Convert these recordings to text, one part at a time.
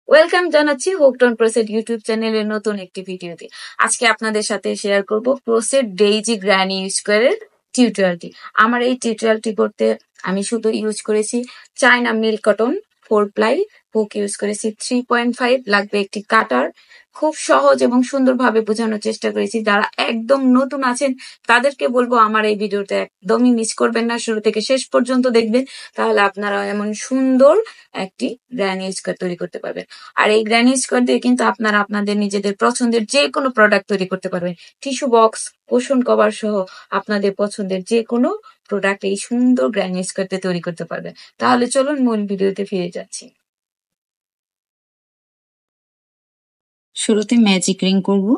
Welcome জানাচ্ছি হোপটন crochet YouTube চ্যানেলের নতুন একটি ভিডিওতে। আজকে আপনাদের সাথে শেয়ার করব ক্রোসেট ডেইজি গ্র্যানি স্কোয়ারের টিউটোরিয়ালটি। আমার এই টিউটোরিয়ালটি করতে আমি শুধু ইউজ করেছি China milk cotton 4 ply hook, use করেছি 3.5, লাগবে একটি কাটার। খুব সহজ এবং সুন্দরভাবে বোঝানোর চেষ্টা করেছি। যারা একদম নতুন আছেন তাদেরকে বলবো আমার এই ভিডিওটা একদমই মিস করবেন না, শুরু থেকে শেষ পর্যন্ত দেখবেন, তাহলে আপনারা এমন সুন্দর একটি গ্র্যানি স্কোয়ার তৈরি করতে পারবেন। আর এই গ্র্যানি স্কোয়ার দিয়ে কিন্তু আপনারা আপনাদের নিজেদের পছন্দের যে কোনো প্রোডাক্ট তৈরি করতে পারবেন। টিস্যু বক্স, কুশন কভার সহ আপনাদের পছন্দের যে কোনো প্রোডাক্ট এই সুন্দর গ্র্যানি স্কোয়ার দিয়ে তৈরি করতে পারবেন। তাহলে চলুন মূল ভিডিওতে ফিরে যাচ্ছি। শুরুতে ম্যাজিক রিং করব।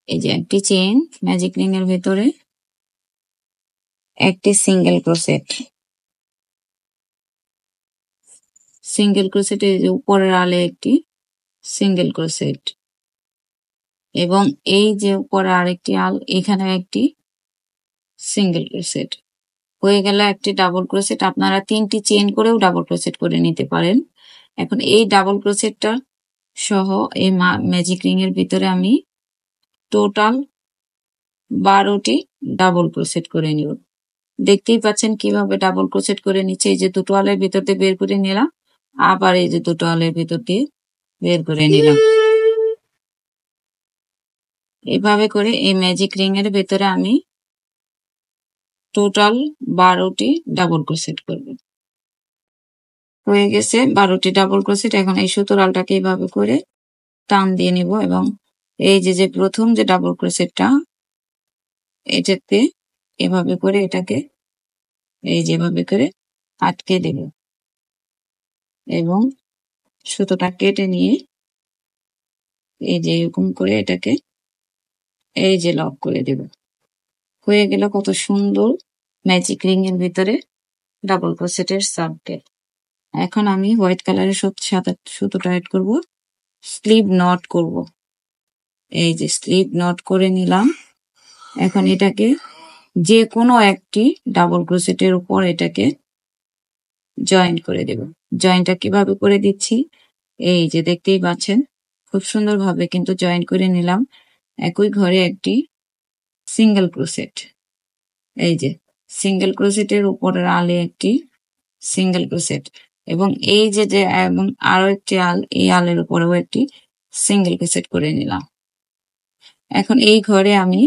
এই যে একটি চেইন, ম্যাজিক রিং এর ভেতরে একটি সিঙ্গেল ক্রোশেট, সিঙ্গেল ক্রোশেট এই যে উপরের আলে একটি সিঙ্গেল ক্রোশেট, এবং এই যে উপরে আরেকটি আল, এখানে একটি সিঙ্গেল ক্রোশেট হয়ে গেল একটি ডাবল ক্রোশেট। আপনারা 3টি চেইন করেও ডাবল ক্রোশেট করে নিতে পারেন। এখন এই ডাবল ক্রোশেটটা সহ এই ম্যাজিক রিং এর ভিতরে আমি টোটাল 12টি ডাবল ক্রোশেট করে নিব। দেখতেই পাচ্ছেন কিভাবে ডাবল ক্রোশেট করে নিচ্ছে। এই যে দুটো আলের ভিতর দিয়ে বের করে নিলাম, আবার এই যে দুটো আলের ভিতর দিয়ে বের করে নিলাম। এভাবে করে এই ম্যাজিক রিং এর ভেতরে আমি টোটাল 12টি ডাবল ক্রোশেট করব। হয়ে গেছে 12টি ডাবল ক্রোশেট। এখন এই সুতোর আলটাকে এইভাবে করে টান দিয়ে নিব, এবং এই যে প্রথম যে ডাবল ক্রোশেটটা, এটাতে এভাবে করে এটাকে এই যেভাবে করে আটকে দেব, এবং সুতোটা কেটে নিয়ে এই যে এরকম করে এটাকে এই যে লক করে দেব। হয়ে গেল কত সুন্দর ম্যাজিক রিং এর ভিতরে ডাবল ক্রোশেটের সার্কেল। এখন আমি হোয়াইট কালারের সাথে সুতোটা অ্যাড করব, স্লিভ নট করব। এই যে স্লিভ নট করে নিলাম। এখন এটাকে যে কোনো একটি ডাবল ক্রোশেটের উপর এটাকে জয়েন্ট করে দেব। জয়েন্টটা কিভাবে করে দিচ্ছি এই যে দেখতেই পাচ্ছেন, খুব সুন্দরভাবে কিন্তু জয়েন্ট করে নিলাম। একই ঘরে একটি সিঙ্গেল ক্রোশেট, এই যে সিঙ্গেল ক্রোশেটের উপরের আলে একটি সিঙ্গেল ক্রোশেট, এবং এই যে এবং আরো একটি আল, এই আলের উপরেও একটি সিঙ্গেল ক্রোশেট করে নিলাম। এখন এই ঘরে আমি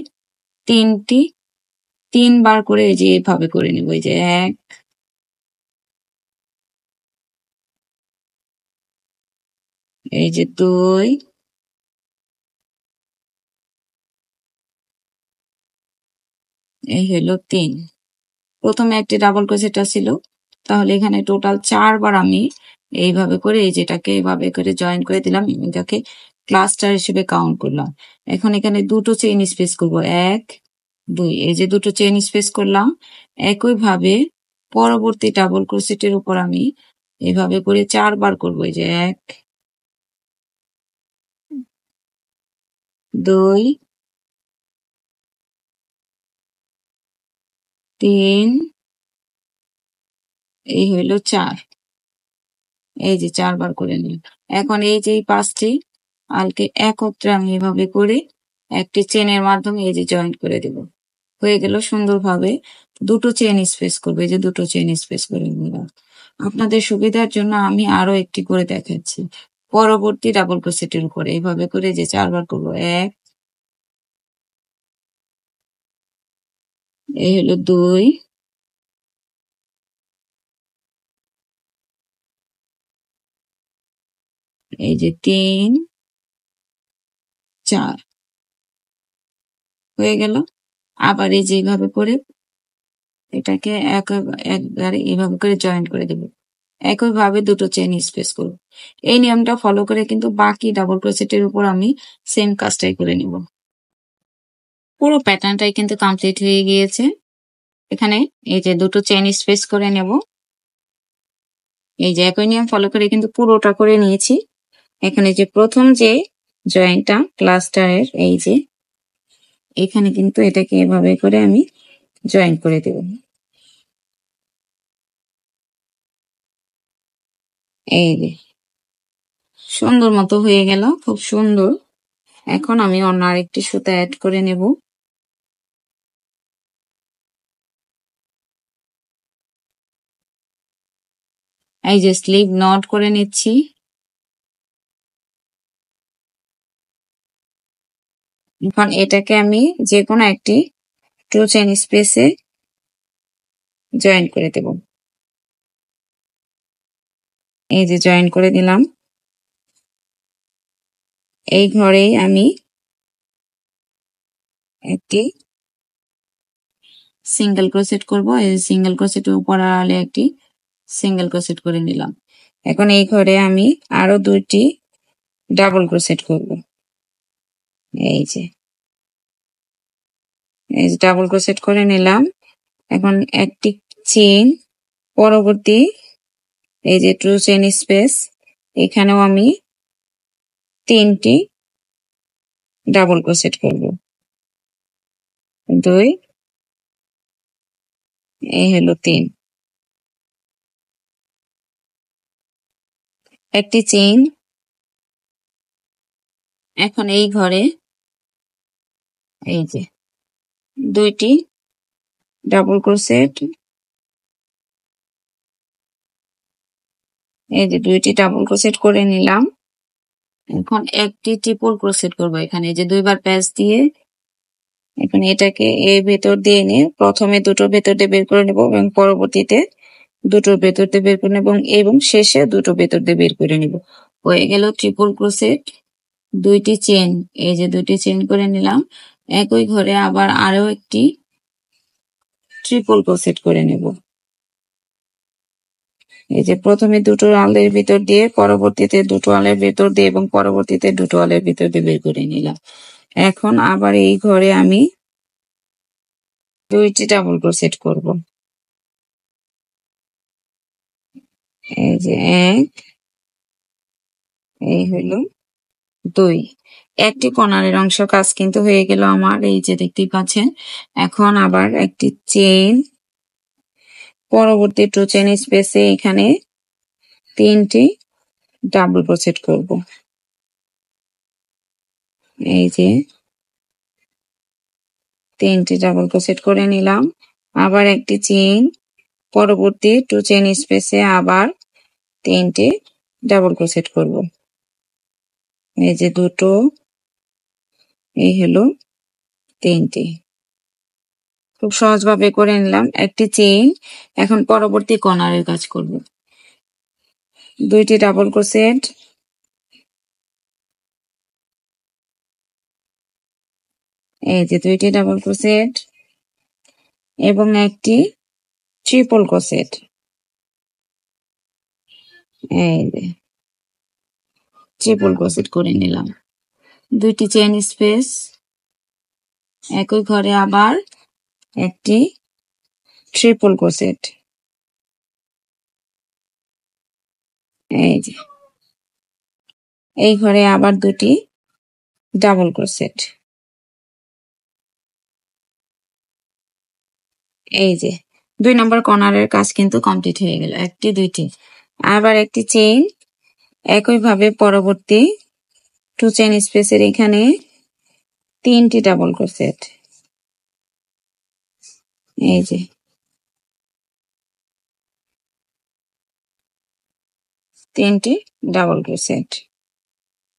3বার করে এই যে এইভাবে করে নিব। এই যে 1, এই যে 2, এই হলো 3। প্রথমে একটি ডাবল ক্রোশেট ছিল, তাহলে এখানে টোটাল 4বার আমি এইভাবে করে এই যেটাকে এইভাবে করে জয়েন করে দিলাম, এটাকে ক্লাস্টার হিসেবে কাউন্ট করলাম। এখন এখানে দুটো চেইন স্পেস করব, 1, 2, এই যে দুটো চেইন স্পেস করলাম। একইভাবে পরবর্তী ডাবল ক্রোশেটের উপর আমি এইভাবে করে 4বার করব। এই যে 1, 2, 3, এই হইল 4। এই যে 4বার করে নিই। এখন এই যে 5টি আলকে একত্রে আমি এভাবে করে একটি চেনের মাধ্যমে এই যে জয়েন্ট করে দেব। হয়ে গেল সুন্দরভাবে দুটো চেন স্পেস করবে, এই যে দুটো চেন স্পেস করে নিলাম। আপনাদের সুবিধার জন্য আমি আরো একটি করে দেখাচ্ছি। পরবর্তী ডাবল ক্রোশেটের উপরে এইভাবে করে যে 4বার করবো। 1, এই হলো 2, এই যে 3, 4 হয়ে গেল। আবার এই যে এইভাবে করে এটাকে একবারে এইভাবে করে জয়েন্ট করে দেব। একইভাবে দুটো চেন স্পেস করব। এই নিয়মটা ফলো করে কিন্তু বাকি ডাবল ক্রোশেটের উপর আমি সেম কাজটাই করে নিব। পুরো প্যাটার্নটাই কিন্তু কমপ্লিট হয়ে গিয়েছে। এখানে এই যে দুটো চেন স্পেস করে নেব। এই যে একই নিয়ম ফলো করে কিন্তু পুরোটা করে নিয়েছি। এখানে যে প্রথম যে জয়েন্টটা ক্লাস্টারের, এই যে এখানে কিন্তু এটাকে এভাবে করে আমি জয়েন করে দেব। এই যে সুন্দর মতো হয়ে গেল, খুব সুন্দর। এখন আমি অন্য আরেকটি সুতা অ্যাড করে নেব। এই যে স্লিভ নট করে নিচ্ছি। এখন এটাকে আমি যে কোনো একটি টু চেইন স্পেসে জয়েন করে দেব। এই যে জয়েন করে দিলাম। এই ঘরেই আমি একটি সিঙ্গেল ক্রোশেট করব। এই সিঙ্গেল ক্রোশেটের উপর আড়ালে একটি সিঙ্গেল ক্রোশেট করে নিলাম। এখন এই ঘরে আমি আরো দুইটি ডাবল ক্রোশেট করব। এই যে ডাবল ক্রোশেট করে নিলাম। এখন একটি চেইন, পরবর্তী এই যে টু চেইন স্পেস, এখানেও আমি 3টি ডাবল ক্রোশেট করব। 2, এই হলো 3, একটি চেইন। এখন এই ঘরে এই যে 2টি ডাবল ক্রোশেট, এই যে 2টি ডাবল ক্রোশেট করে নিলাম। এখন একটি ট্রিপল ক্রোশেট করব। এখানে যে 2বার প্যাচ দিয়ে এখন এটাকে এর ভেতর দিয়ে নিয়ে প্রথমে দুটো ভেতর দিয়ে বের করে নেব এবং পরবর্তীতে দুটোর ভেতর দিয়ে বের করে নেব এবং শেষে দুটো ভেতর দিয়ে বের করে নেব। হয়ে গেল ট্রিপল ক্রোশেট। 2টি চেন, এই যে 2টি চেন করে নিলাম। একই ঘরে আবার আরো একটি ট্রিপল ক্রোশেট করে নেব। এই যে প্রথমে দুটো আলের ভিতর দিয়ে, পরবর্তীতে দুটো আলের ভিতর দিয়ে এবং পরবর্তীতে দুটো আলের ভিতর দিয়ে বের করে নিলাম। এখন আবার এই ঘরে আমি 2টি ডাবল ক্রোশেট করব। এই যে 1, এই হলো 2, একটি কর্নারের অংশ কাজ কিন্তু হয়ে গেল আমার। এই যে দেখতেই পাচ্ছেন। এখন আবার একটি চেইন, পরবর্তী টু চেইন স্পেসে এখানে 3টি ডাবল ক্রোশেট করব। এই যে 3টি ডাবল ক্রোশেট করে নিলাম। আবার একটি চেইন, পরবর্তী টু চেইন স্পেসে আবার 3টি ডাবল ক্রোশেট করব। এই যে দুটো, এই হলো 3টি। খুব সহজভাবে করে নিলাম। একটি চেইন, এখন পরবর্তী কর্নারের কাজ করব। 2টি ডাবল ক্রোশেট, এই যে 2টি ডাবল ক্রোশেট এবং একটি ট্রিপল ক্রোশেট। এই যে ট্রিপল ক্রোশেট করে নিলাম। 2টি চেইন স্পেস, একই ঘরে আবার একটি ট্রিপল ক্রোশেট। এই যে এই ঘরে আবার 2টি ডাবল ক্রোশেট। এই যে 2 নম্বর কর্নারের কাজ কিন্তু কমপ্লিট হয়ে গেল। একটি, 2টি, আবার একটি চেইন, একইভাবে পরবর্তী টু চেইন স্পেসের এখানে 3টি ডাবল ক্রোশেট। এই যে 3টি ডাবল ক্রোশেট,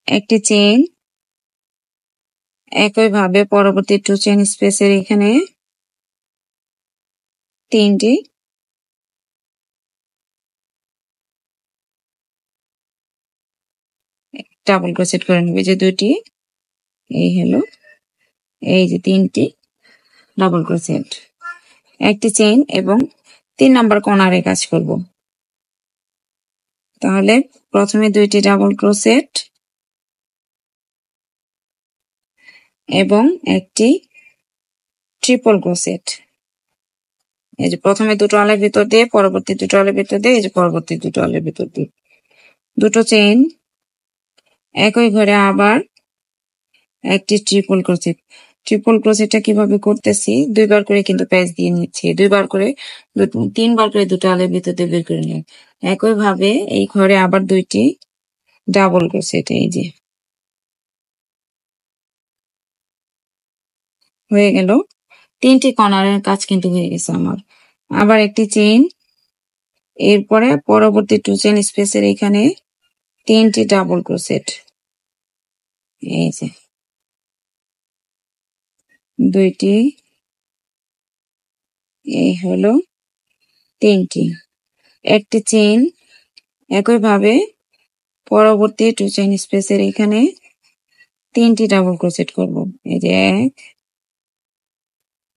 একটি চেইন, একইভাবে পরবর্তী টু চেইন স্পেসের এখানে 3টি ডাবল ক্রোশেট করে নেবে। যে 2টি, এই হলো, এই যে 3টি ডাবল ক্রোশেট, একটি চেইন এবং 3 নম্বর কর্নারে কাজ করব। তাহলে প্রথমে 2টি ডাবল ক্রোশেট এবং একটি ট্রিপল ক্রোশেট। এই যে প্রথমে দুটো আলের ভিতর দিয়ে, পরবর্তী দুটো আলের ভিতর দিয়ে, এই যে পরবর্তী দুটো আলের ভিতর দিয়ে দুটো চেইন, একই ঘরে আবার একটি ট্রিপল ক্রোশেট। ট্রিপল ক্রোশেটটা কিভাবে করতেছি, দুইবার করে কিন্তু প্যাচ দিয়ে নিচ্ছি, দুইবার করে 3বার করে দুটো আলের ভিতর দিয়ে বের করে নিই। একই ভাবে এই ঘরে আবার 2টি ডাবল ক্রোশেট, এই যে হয়ে গেল। 3টি কর্নারের কাজ কিন্তু হয়ে গেছে আমার। আবার একটি চেইন, এরপরে পরবর্তী 2 চেইন স্পেসের এখানে 3টি ডাবল ক্রোশেট, এই যে 2টি, এই হলো 3টি, একটি চেইন, একইভাবে পরবর্তী 2 চেইন স্পেসের এখানে 3টি ডাবল ক্রোশেট করব, এই যে 1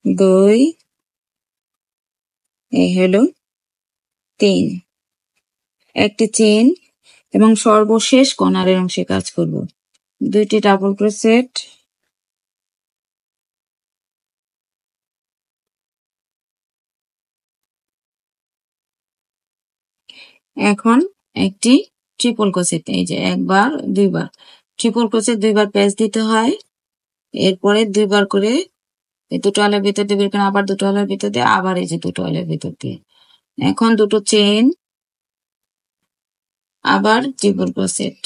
2, এই হলো 3, একটি চেইন এবং সর্বশেষ কর্নারের অংশে কাজ করব, 2টি ডাবল ক্রোশেট, এখন একটি ট্রিপল ক্রোশেট, এই যে একবার দুইবার ট্রিপল ক্রোশেট, দুইবার প্যাচ দিতে হয়, এরপরে দুইবার করে এই দুটো আলের ভিতর দিয়ে বের করে আবার দুটো আলের ভিতর দিয়ে আবার এই যে দুটো আলের ভিতর দিয়ে, এখন দুটো চেইন, আবার ট্রিপল ক্রোশেট,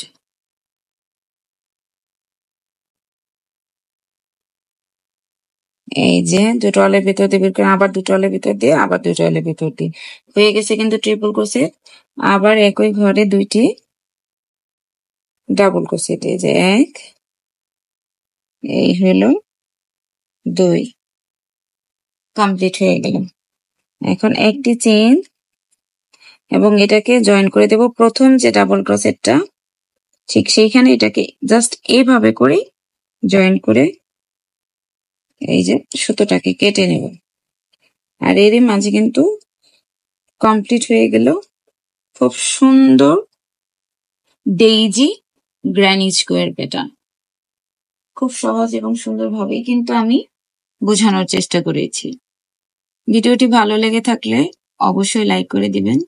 এই যে দুটো আলের ভিতর দিয়ে বের করে আবার দুটো আলের ভিতর দিয়ে আবার দুটো আলের ভিতর দিয়ে হয়ে গেছে কিন্তু ট্রিপল ক্রোশেট। আবার একই ঘরে 2টি ডাবল ক্রোশেট, এই যে 1, এই হলো 2, কমপ্লিট হয়ে গেল। এখন একটি চেইন এবং এটাকে জয়েন করে দেব প্রথম যে ডাবল ক্রোশেটটা ঠিক সেইখানে, এটাকে জাস্ট এইভাবে করে জয়েন করে এই যে সুতোটাকে কেটে নেব। আর এরই মাঝে কিন্তু কমপ্লিট হয়ে গেল খুব সুন্দর ডেইজি গ্র্যানি স্কোয়ার প্যাটার্ন। খুব সহজ এবং সুন্দরভাবেই কিন্তু আমি বোঝানোর চেষ্টা করেছি। ভিডিওটি ভালো লেগে থাকলে অবশ্যই লাইক করে দিবেন,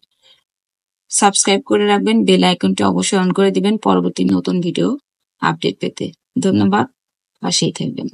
সাবস্ক্রাইব করে রাখবেন, বেল আইকনটি অবশ্যই অন করে দিবেন পরবর্তী নতুন ভিডিও আপডেট পেতে। ধন্যবাদ, পাশেই থাকবেন।